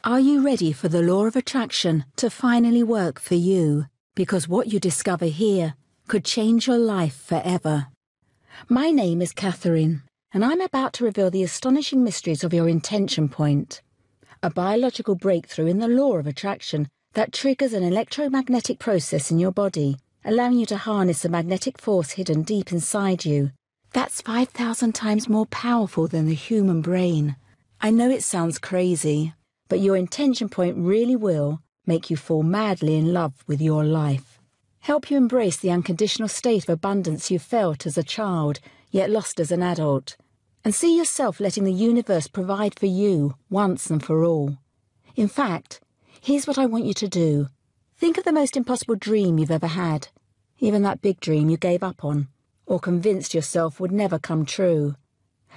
Are you ready for the law of attraction to finally work for you? Because what you discover here could change your life forever. My name is Catherine, and I'm about to reveal the astonishing mysteries of your intention point, a biological breakthrough in the law of attraction that triggers an electromagnetic process in your body, allowing you to harness a magnetic force hidden deep inside you. That's 5,000 times more powerful than the human brain. I know it sounds crazy, but your intention point really will make you fall madly in love with your life. Help you embrace the unconditional state of abundance you felt as a child, yet lost as an adult. And see yourself letting the universe provide for you once and for all. In fact, here's what I want you to do. Think of the most impossible dream you've ever had. Even that big dream you gave up on, or convinced yourself would never come true.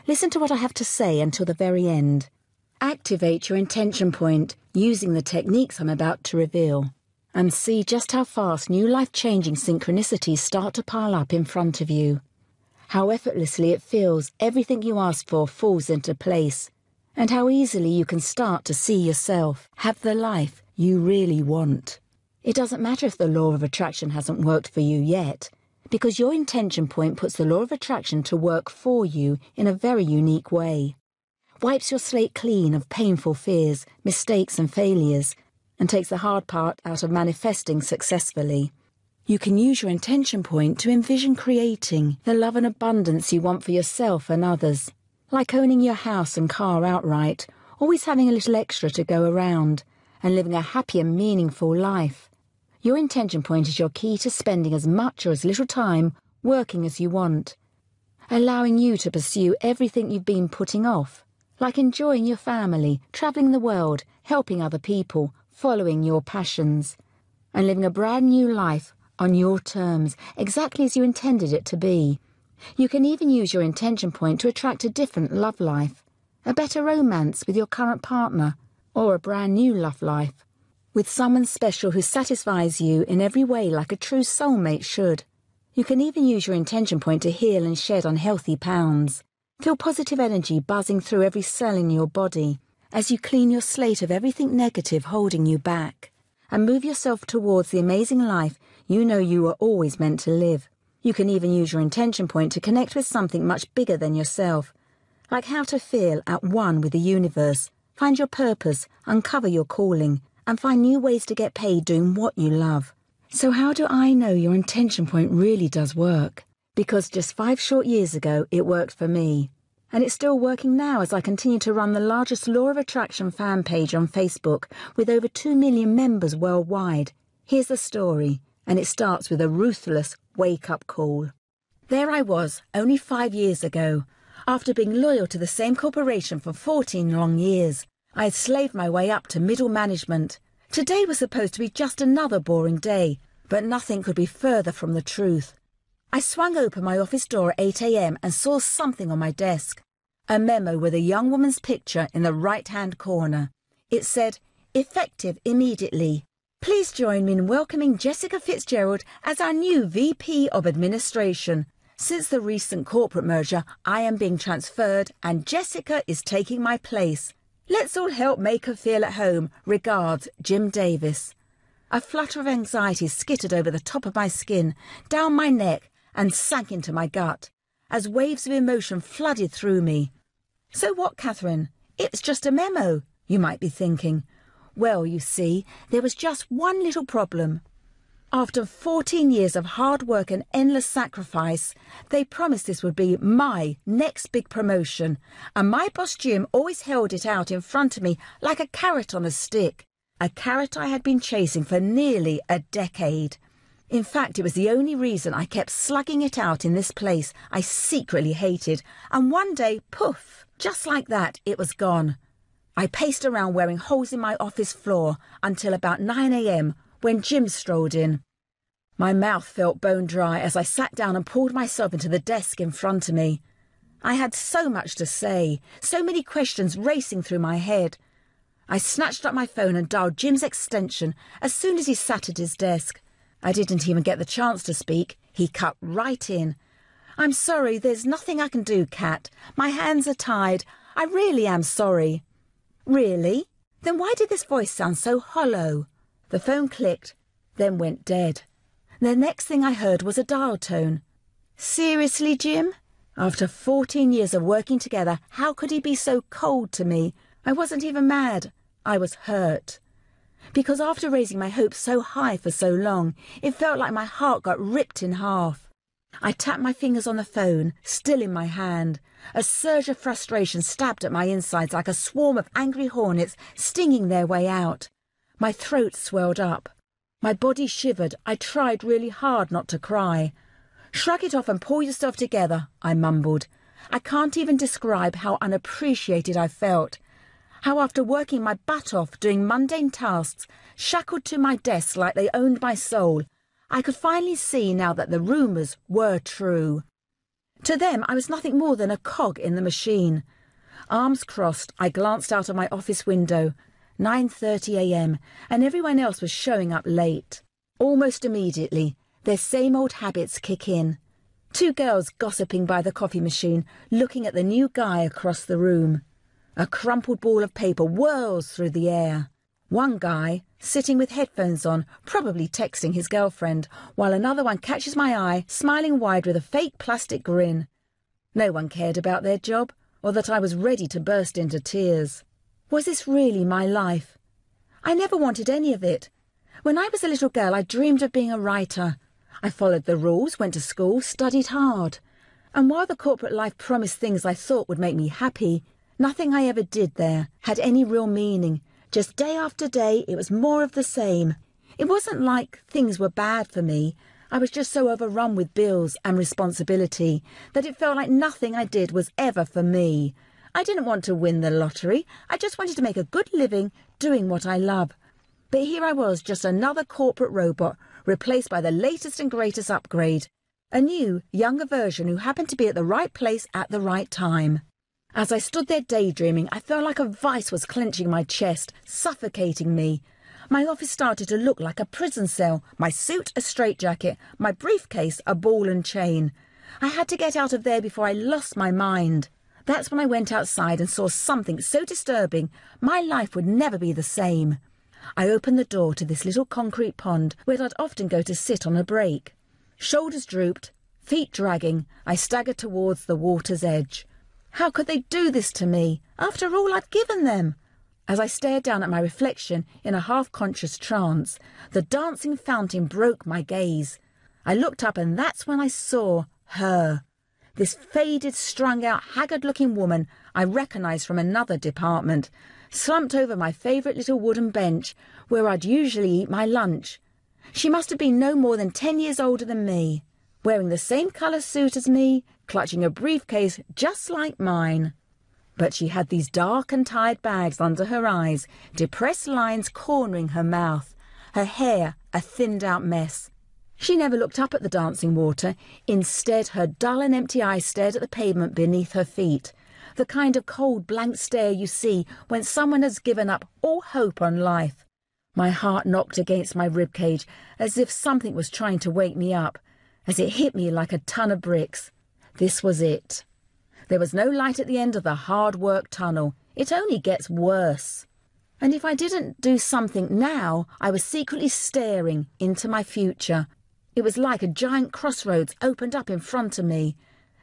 Listen to what I have to say until the very end. Activate your intention point using the techniques I'm about to reveal, and see just how fast new life-changing synchronicities start to pile up in front of you. How effortlessly it feels everything you ask for falls into place, and how easily you can start to see yourself have the life you really want. It doesn't matter if the law of attraction hasn't worked for you yet, because your intention point puts the law of attraction to work for you in a very unique way. Wipes your slate clean of painful fears, mistakes and failures, and takes the hard part out of manifesting successfully. You can use your intention point to envision creating the love and abundance you want for yourself and others, like owning your house and car outright, always having a little extra to go around, and living a happy and meaningful life. Your intention point is your key to spending as much or as little time working as you want, allowing you to pursue everything you've been putting off, like enjoying your family, travelling the world, helping other people, following your passions, and living a brand new life on your terms, exactly as you intended it to be. You can even use your intention point to attract a different love life, a better romance with your current partner, or a brand new love life, with someone special who satisfies you in every way like a true soulmate should. You can even use your intention point to heal and shed unhealthy pounds. Feel positive energy buzzing through every cell in your body as you clean your slate of everything negative holding you back, and move yourself towards the amazing life you know you were always meant to live. You can even use your intention point to connect with something much bigger than yourself, like how to feel at one with the universe, find your purpose, uncover your calling, and find new ways to get paid doing what you love. So how do I know your intention point really does work? Because just 5 short years ago, it worked for me. And it's still working now as I continue to run the largest Law of Attraction fan page on Facebook with over 2 million members worldwide. Here's the story, and it starts with a ruthless wake-up call. There I was, only 5 years ago. After being loyal to the same corporation for 14 long years, I had slaved my way up to middle management. Today was supposed to be just another boring day, but nothing could be further from the truth. I swung open my office door at 8 a.m. and saw something on my desk. A memo with a young woman's picture in the right-hand corner. It said, "Effective immediately. Please join me in welcoming Jessica Fitzgerald as our new VP of Administration. Since the recent corporate merger, I am being transferred and Jessica is taking my place. Let's all help make her feel at home. Regards, Jim Davis." A flutter of anxiety skittered over the top of my skin, down my neck, and sank into my gut, as waves of emotion flooded through me. So what, Catherine? It's just a memo, you might be thinking. Well, you see, there was just one little problem. After 14 years of hard work and endless sacrifice, they promised this would be my next big promotion, and my boss Jim always held it out in front of me like a carrot on a stick, a carrot I had been chasing for nearly a decade. In fact, it was the only reason I kept slugging it out in this place I secretly hated, and one day, poof, just like that, it was gone. I paced around wearing holes in my office floor until about 9 a.m. when Jim strolled in. My mouth felt bone dry as I sat down and pulled myself into the desk in front of me. I had so much to say, so many questions racing through my head. I snatched up my phone and dialed Jim's extension as soon as he sat at his desk. I didn't even get the chance to speak. He cut right in. "I'm sorry, there's nothing I can do, Kat. My hands are tied. I really am sorry." "Really? Then why did this voice sound so hollow? The phone clicked, then went dead. The next thing I heard was a dial tone. Seriously, Jim? After 14 years of working together, how could he be so cold to me? I wasn't even mad. I was hurt. Because after raising my hopes so high for so long, it felt like my heart got ripped in half. I tapped my fingers on the phone, still in my hand. A surge of frustration stabbed at my insides like a swarm of angry hornets stinging their way out. My throat swelled up. My body shivered. I tried really hard not to cry. "Shrug it off and pull yourself together," I mumbled. I can't even describe how unappreciated I felt. How after working my butt off doing mundane tasks, shackled to my desk like they owned my soul, I could finally see now that the rumours were true. To them, I was nothing more than a cog in the machine. Arms crossed, I glanced out of my office window. 9:30 a.m, and everyone else was showing up late. Almost immediately, their same old habits kick in. Two girls gossiping by the coffee machine, looking at the new guy across the room. A crumpled ball of paper whirls through the air. One guy, sitting with headphones on, probably texting his girlfriend, while another one catches my eye, smiling wide with a fake plastic grin. No one cared about their job, or that I was ready to burst into tears. Was this really my life? I never wanted any of it. When I was a little girl, I dreamed of being a writer. I followed the rules, went to school, studied hard. And while the corporate life promised things I thought would make me happy, nothing I ever did there had any real meaning. Just day after day, it was more of the same. It wasn't like things were bad for me. I was just so overrun with bills and responsibility that it felt like nothing I did was ever for me. I didn't want to win the lottery. I just wanted to make a good living doing what I love. But here I was, just another corporate robot, replaced by the latest and greatest upgrade. A new, younger version who happened to be at the right place at the right time. As I stood there daydreaming, I felt like a vice was clenching my chest, suffocating me. My office started to look like a prison cell, my suit a straitjacket, my briefcase a ball and chain. I had to get out of there before I lost my mind. That's when I went outside and saw something so disturbing, my life would never be the same. I opened the door to this little concrete pond where I'd often go to sit on a break. Shoulders drooped, feet dragging, I staggered towards the water's edge. How could they do this to me, after all I'd given them? As I stared down at my reflection in a half-conscious trance, the dancing fountain broke my gaze. I looked up and that's when I saw her. This faded, strung-out, haggard-looking woman I recognised from another department, slumped over my favourite little wooden bench where I'd usually eat my lunch. She must have been no more than 10 years older than me, wearing the same colour suit as me, clutching a briefcase just like mine. But she had these dark and tired bags under her eyes, depressed lines cornering her mouth, her hair a thinned-out mess. She never looked up at the dancing water. Instead, her dull and empty eyes stared at the pavement beneath her feet, the kind of cold, blank stare you see when someone has given up all hope on life. My heart knocked against my ribcage as if something was trying to wake me up, as it hit me like a ton of bricks. This was it. There was no light at the end of the hard-work tunnel. It only gets worse. And if I didn't do something now, I was secretly staring into my future. It was like a giant crossroads opened up in front of me,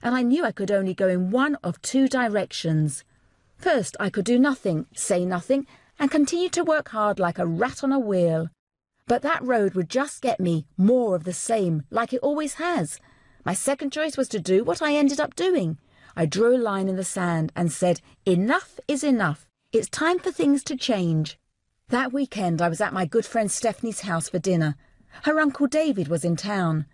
and I knew I could only go in one of two directions. First, I could do nothing, say nothing, and continue to work hard like a rat on a wheel. But that road would just get me more of the same, like it always has. My second choice was to do what I ended up doing. I drew a line in the sand and said, enough is enough. It's time for things to change. That weekend I was at my good friend Stephanie's house for dinner. Her uncle David was in town.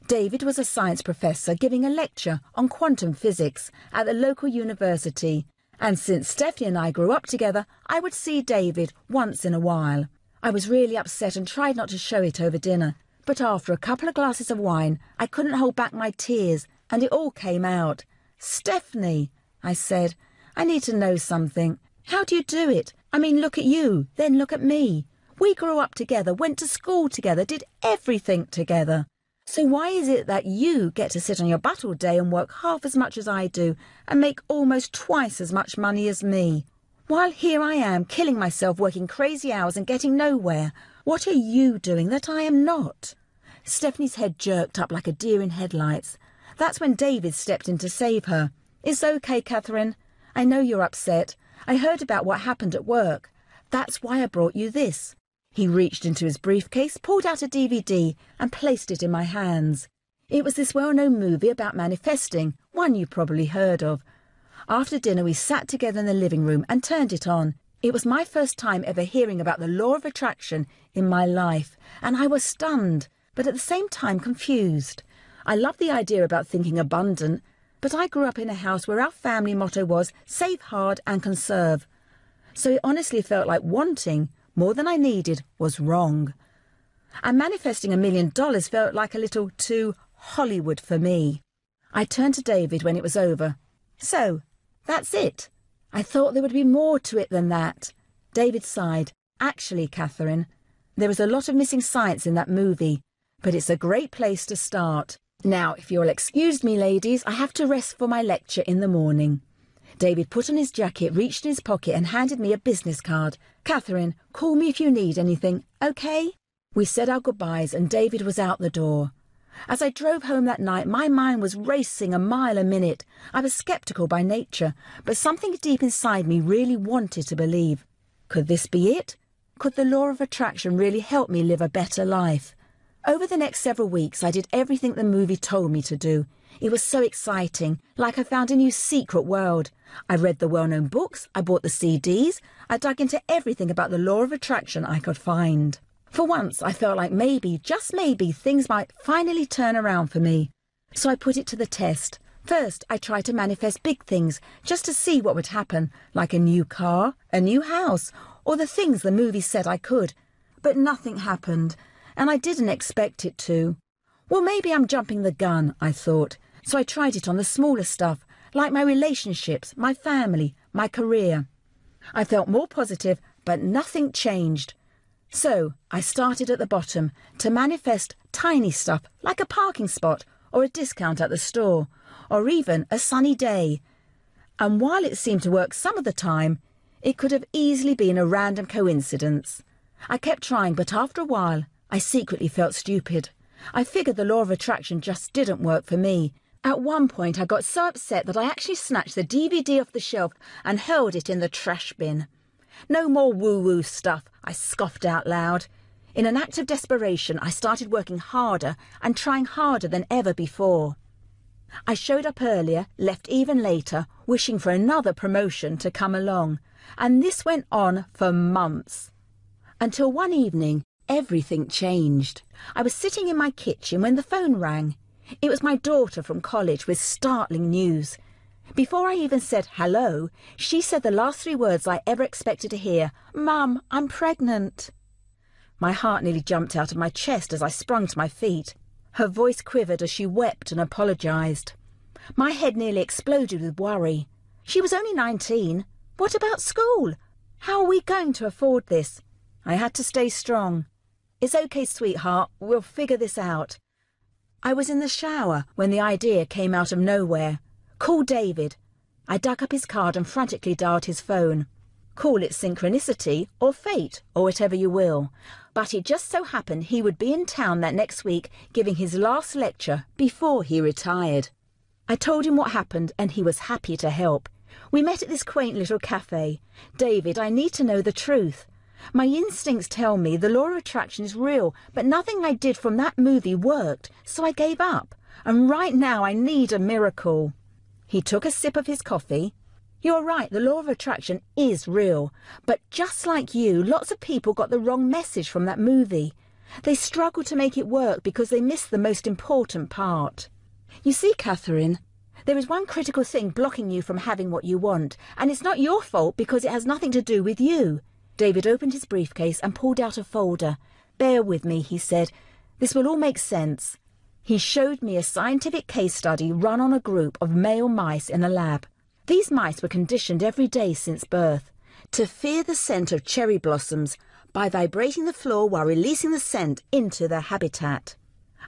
David was a science professor giving a lecture on quantum physics at the local university, and since Stephanie and I grew up together, I would see David once in a while. I was really upset and tried not to show it over dinner, but after a couple of glasses of wine, I couldn't hold back my tears, and it all came out. "Stephanie," I said, "I need to know something. How do you do it? I mean, look at you, then look at me. We grew up together, went to school together, did everything together. So why is it that you get to sit on your butt all day and work half as much as I do and make almost twice as much money as me? While here I am, killing myself, working crazy hours and getting nowhere. What are you doing that I am not? Stephanie's head jerked up like a deer in headlights. That's when David stepped in to save her. It's okay, Catherine. I know you're upset. I heard about what happened at work. That's why I brought you this. He reached into his briefcase, pulled out a DVD and placed it in my hands. It was this well-known movie about manifesting, one you probably heard of. After dinner we sat together in the living room and turned it on. It was my first time ever hearing about the law of attraction in my life, and I was stunned, but at the same time confused. I loved the idea about thinking abundant, but I grew up in a house where our family motto was save hard and conserve. So it honestly felt like wanting more than I needed was wrong. And manifesting $1 million felt like a little too Hollywood for me. I turned to David when it was over. So, that's it. I thought there would be more to it than that. David sighed. Actually, Catherine, there is a lot of missing science in that movie, but it's a great place to start. Now, if you'll excuse me, ladies, I have to rest for my lecture in the morning. David put on his jacket, reached in his pocket and handed me a business card. Catherine, call me if you need anything, okay? We said our goodbyes and David was out the door. As I drove home that night, my mind was racing a mile a minute. I was sceptical by nature, but something deep inside me really wanted to believe. Could this be it? Could the law of attraction really help me live a better life? Over the next several weeks, I did everything the movie told me to do. It was so exciting, like I found a new secret world. I read the well-known books, I bought the CDs, I dug into everything about the law of attraction I could find. For once, I felt like maybe, just maybe, things might finally turn around for me. So I put it to the test. First, I tried to manifest big things, just to see what would happen, like a new car, a new house, or the things the movie said I could. But nothing happened, and I didn't expect it to. Well, maybe I'm jumping the gun, I thought. So I tried it on the smaller stuff, like my relationships, my family, my career. I felt more positive, but nothing changed. So I started at the bottom to manifest tiny stuff like a parking spot or a discount at the store or even a sunny day. And while it seemed to work some of the time, it could have easily been a random coincidence. I kept trying, but after a while, I secretly felt stupid. I figured the law of attraction just didn't work for me. At one point, I got so upset that I actually snatched the DVD off the shelf and hurled it in the trash bin. No more woo-woo stuff, I scoffed out loud. In an act of desperation, I started working harder and trying harder than ever before. I showed up earlier, left even later, wishing for another promotion to come along. And this went on for months. Until one evening, everything changed. I was sitting in my kitchen when the phone rang. It was my daughter from college with startling news. Before I even said hello, she said the last 3 words I ever expected to hear. Mum, I'm pregnant. My heart nearly jumped out of my chest as I sprung to my feet. Her voice quivered as she wept and apologised. My head nearly exploded with worry. She was only 19. What about school? How are we going to afford this? I had to stay strong. It's okay, sweetheart. We'll figure this out. I was in the shower when the idea came out of nowhere. Call David. I dug up his card and frantically dialed his phone. Call it synchronicity or fate or whatever you will. But it just so happened he would be in town that next week giving his last lecture before he retired. I told him what happened and he was happy to help. We met at this quaint little cafe. David, I need to know the truth. My instincts tell me the law of attraction is real, but nothing I did from that movie worked, so I gave up. And right now I need a miracle. He took a sip of his coffee. You're right, the law of attraction is real. But just like you, lots of people got the wrong message from that movie. They struggle to make it work because they miss the most important part. You see, Catherine, there is one critical thing blocking you from having what you want, and it's not your fault because it has nothing to do with you. David opened his briefcase and pulled out a folder. Bear with me, he said. This will all make sense. He showed me a scientific case study run on a group of male mice in a lab. These mice were conditioned every day since birth to fear the scent of cherry blossoms by vibrating the floor while releasing the scent into their habitat,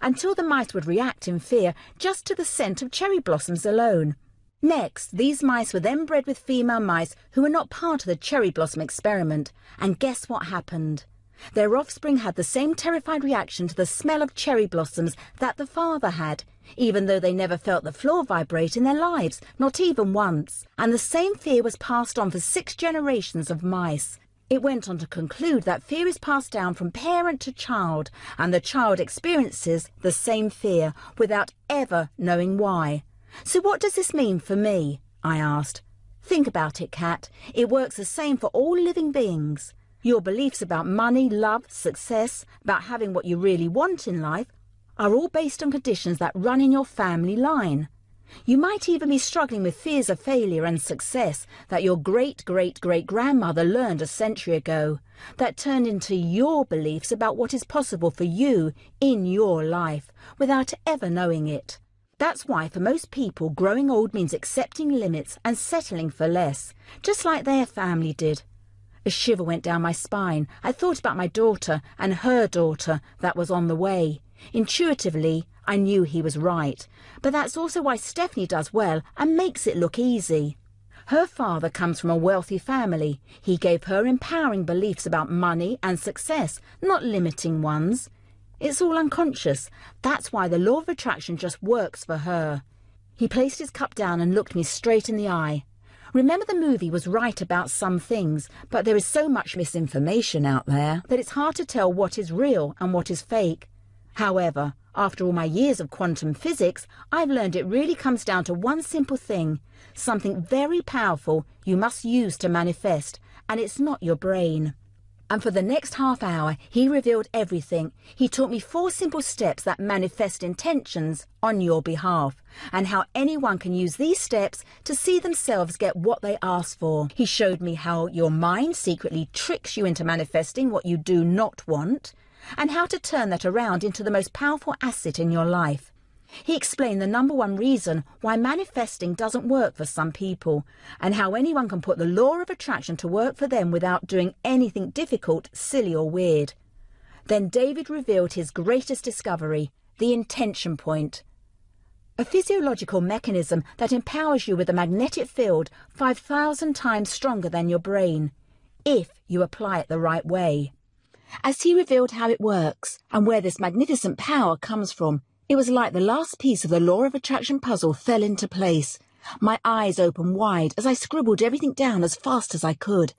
until the mice would react in fear just to the scent of cherry blossoms alone. Next, these mice were then bred with female mice who were not part of the cherry blossom experiment, and guess what happened? Their offspring had the same terrified reaction to the smell of cherry blossoms that the father had, even though they never felt the floor vibrate in their lives, not even once. And the same fear was passed on for 6 generations of mice. It went on to conclude that fear is passed down from parent to child, and the child experiences the same fear without ever knowing why. So what does this mean for me? I asked. Think about it, Kat. It works the same for all living beings. Your beliefs about money, love, success, about having what you really want in life, are all based on conditions that run in your family line. You might even be struggling with fears of failure and success that your great-great-great-grandmother learned a century ago, that turned into your beliefs about what is possible for you in your life, without ever knowing it. That's why for most people, growing old means accepting limits and settling for less, just like their family did. A shiver went down my spine. I thought about my daughter and her daughter that was on the way. Intuitively, I knew he was right, but that's also why Stephanie does well and makes it look easy. Her father comes from a wealthy family. He gave her empowering beliefs about money and success, not limiting ones. It's all unconscious. That's why the law of attraction just works for her. He placed his cup down and looked me straight in the eye. Remember, the movie was right about some things, but there is so much misinformation out there that it's hard to tell what is real and what is fake. However, after all my years of quantum physics, I've learned it really comes down to one simple thing, something very powerful you must use to manifest, and it's not your brain. And for the next half hour, he revealed everything. He taught me 4 simple steps that manifest intentions on your behalf, and how anyone can use these steps to see themselves get what they ask for. He showed me how your mind secretly tricks you into manifesting what you do not want, and how to turn that around into the most powerful asset in your life. He explained the #1 reason why manifesting doesn't work for some people, and how anyone can put the law of attraction to work for them without doing anything difficult, silly or weird. Then David revealed his greatest discovery, the intention point. A physiological mechanism that empowers you with a magnetic field 5,000 times stronger than your brain, if you apply it the right way. As he revealed how it works and where this magnificent power comes from, it was like the last piece of the law of attraction puzzle fell into place. My eyes opened wide as I scribbled everything down as fast as I could.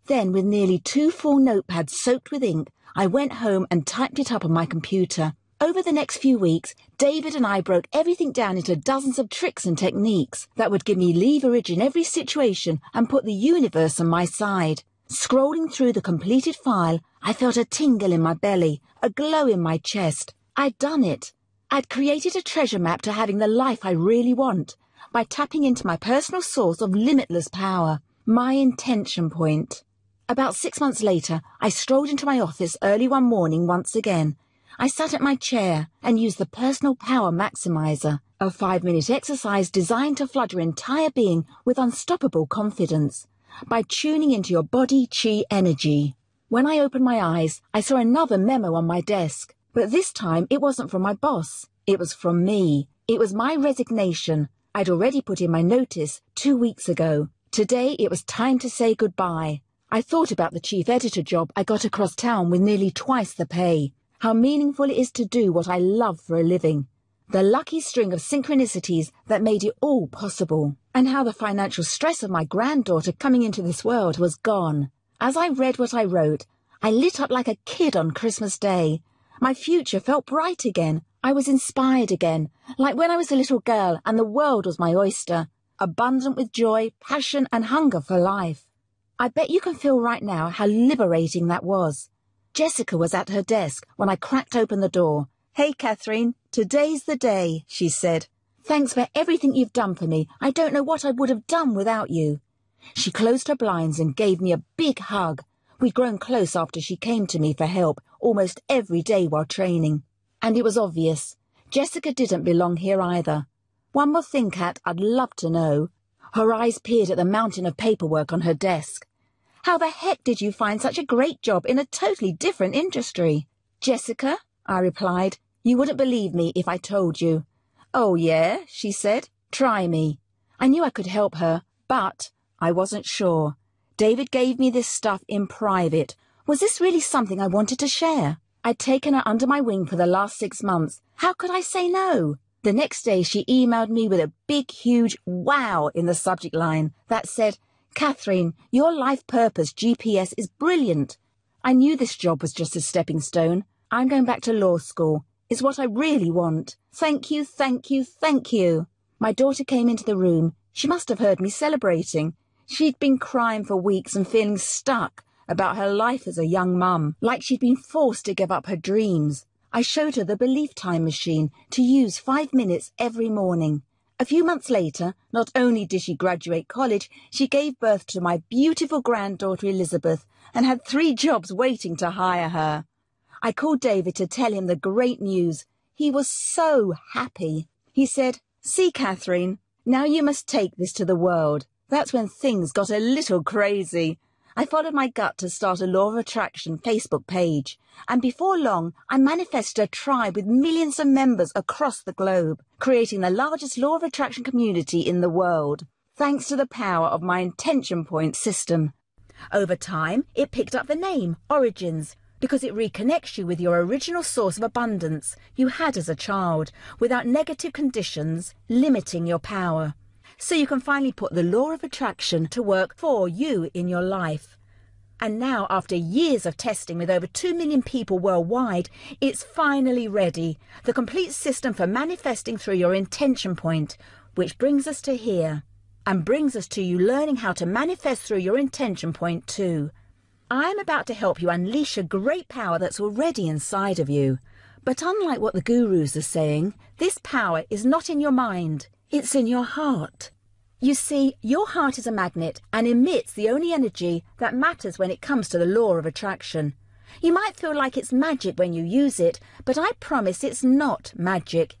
Then, with nearly 2 full notepads soaked with ink, I went home and typed it up on my computer. Over the next few weeks, David and I broke everything down into dozens of tricks and techniques that would give me leverage in every situation and put the universe on my side. Scrolling through the completed file, I felt a tingle in my belly, a glow in my chest. I'd done it. I'd created a treasure map to having the life I really want by tapping into my personal source of limitless power, my intention point. About 6 months later, I strolled into my office early one morning once again. I sat at my chair and used the personal power maximizer, a 5-minute exercise designed to flood your entire being with unstoppable confidence by tuning into your body chi energy. When I opened my eyes, I saw another memo on my desk. But this time it wasn't from my boss. It was from me. It was my resignation. I'd already put in my notice 2 weeks ago. Today it was time to say goodbye. I thought about the chief editor job I got across town with nearly twice the pay. How meaningful it is to do what I love for a living. The lucky string of synchronicities that made it all possible. And how the financial stress of my granddaughter coming into this world was gone. As I read what I wrote, I lit up like a kid on Christmas Day. My future felt bright again. I was inspired again, like when I was a little girl and the world was my oyster, abundant with joy, passion and hunger for life. I bet you can feel right now how liberating that was. Jessica was at her desk when I cracked open the door. "Hey, Catherine, today's the day," she said. "Thanks for everything you've done for me. I don't know what I would have done without you." She closed her blinds and gave me a big hug. We'd grown close after she came to me for help almost every day while training. And it was obvious. Jessica didn't belong here either. "One more thing, Kat, I'd love to know." Her eyes peered at the mountain of paperwork on her desk. "How the heck did you find such a great job in a totally different industry?" "Jessica," I replied, "you wouldn't believe me if I told you." "Oh, yeah?" she said. "Try me." I knew I could help her, but I wasn't sure. David gave me this stuff in private. Was this really something I wanted to share? I'd taken her under my wing for the last 6 months. How could I say no? The next day she emailed me with a big, huge wow in the subject line that said, "Catherine, your life purpose GPS is brilliant. I knew this job was just a stepping stone. I'm going back to law school. It's what I really want. Thank you, thank you, thank you." My daughter came into the room. She must have heard me celebrating. She'd been crying for weeks and feeling stuck about her life as a young mum, like she'd been forced to give up her dreams. I showed her the belief time machine to use 5 minutes every morning. A few months later, not only did she graduate college, she gave birth to my beautiful granddaughter Elizabeth and had 3 jobs waiting to hire her. I called David to tell him the great news. He was so happy. He said, "See, Catherine, now you must take this to the world." That's when things got a little crazy. I followed my gut to start a Law of Attraction Facebook page, and before long I manifested a tribe with millions of members across the globe, creating the largest Law of Attraction community in the world, thanks to the power of my intention point system. Over time, it picked up the name Origins, because it reconnects you with your original source of abundance you had as a child, without negative conditions limiting your power. So you can finally put the Law of Attraction to work for you in your life. And now, after years of testing with over 2 million people worldwide, it's finally ready. The complete system for manifesting through your intention point, which brings us to here, and brings us to you learning how to manifest through your intention point too. I'm about to help you unleash a great power that's already inside of you. But unlike what the gurus are saying, this power is not in your mind. It's in your heart. You see, your heart is a magnet and emits the only energy that matters when it comes to the Law of Attraction. You might feel like it's magic when you use it, but I promise it's not magic.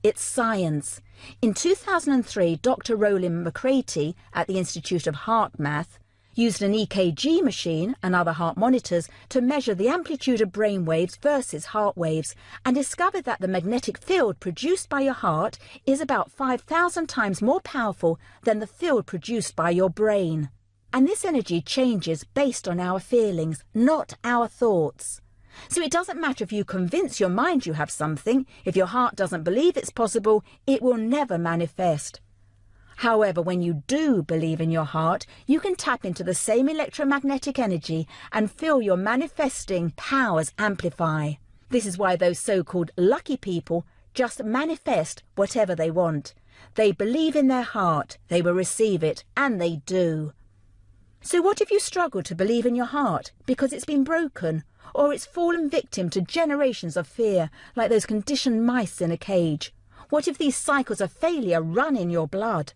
It's science. In 2003, Dr. Roland McCraty at the Institute of Heart Math used an EKG machine and other heart monitors to measure the amplitude of brain waves versus heart waves, and discovered that the magnetic field produced by your heart is about 5,000 times more powerful than the field produced by your brain. And this energy changes based on our feelings, not our thoughts. So it doesn't matter if you convince your mind you have something. If your heart doesn't believe it's possible, it will never manifest. However, when you do believe in your heart, you can tap into the same electromagnetic energy and feel your manifesting powers amplify. This is why those so-called lucky people just manifest whatever they want. They believe in their heart, they will receive it, and they do. So what if you struggle to believe in your heart because it's been broken, or it's fallen victim to generations of fear, like those conditioned mice in a cage? What if these cycles of failure run in your blood?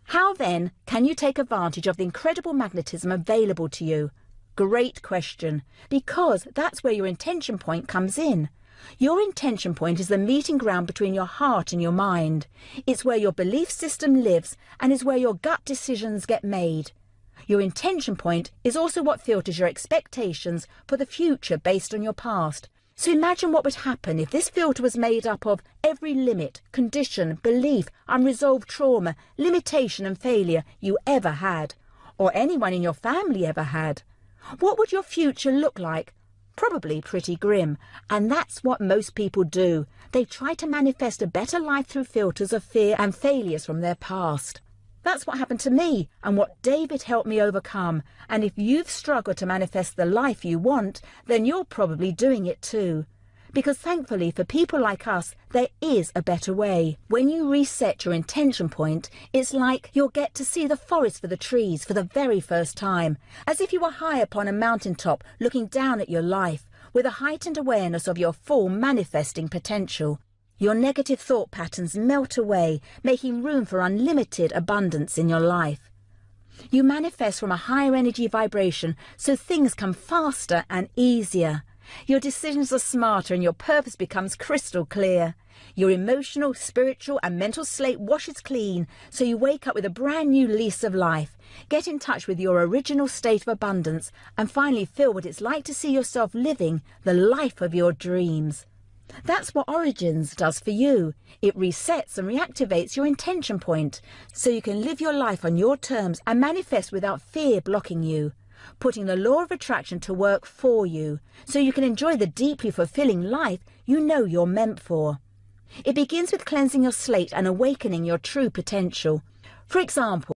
How then can you take advantage of the incredible magnetism available to you? Great question, because that's where your intention point comes in. Your intention point is the meeting ground between your heart and your mind. It's where your belief system lives and is where your gut decisions get made. Your intention point is also what filters your expectations for the future based on your past. So imagine what would happen if this filter was made up of every limit, condition, belief, unresolved trauma, limitation and failure you ever had, or anyone in your family ever had. What would your future look like? Probably pretty grim, and that's what most people do. They try to manifest a better life through filters of fear and failures from their past. That's what happened to me and what David helped me overcome. And if you've struggled to manifest the life you want, then you're probably doing it too. Because thankfully for people like us, there is a better way. When you reset your intention point, it's like you'll get to see the forest for the trees for the very first time, as if you were high upon a mountaintop looking down at your life with a heightened awareness of your full manifesting potential. Your negative thought patterns melt away, making room for unlimited abundance in your life. You manifest from a higher energy vibration, so things come faster and easier. Your decisions are smarter and your purpose becomes crystal clear. Your emotional, spiritual and mental slate washes clean, so you wake up with a brand new lease of life. Get in touch with your original state of abundance and finally feel what it's like to see yourself living the life of your dreams. That's what Origins does for you. It resets and reactivates your intention point so you can live your life on your terms and manifest without fear blocking you, putting the law of attraction to work for you so you can enjoy the deeply fulfilling life you know you're meant for. It begins with cleansing your slate and awakening your true potential. For example,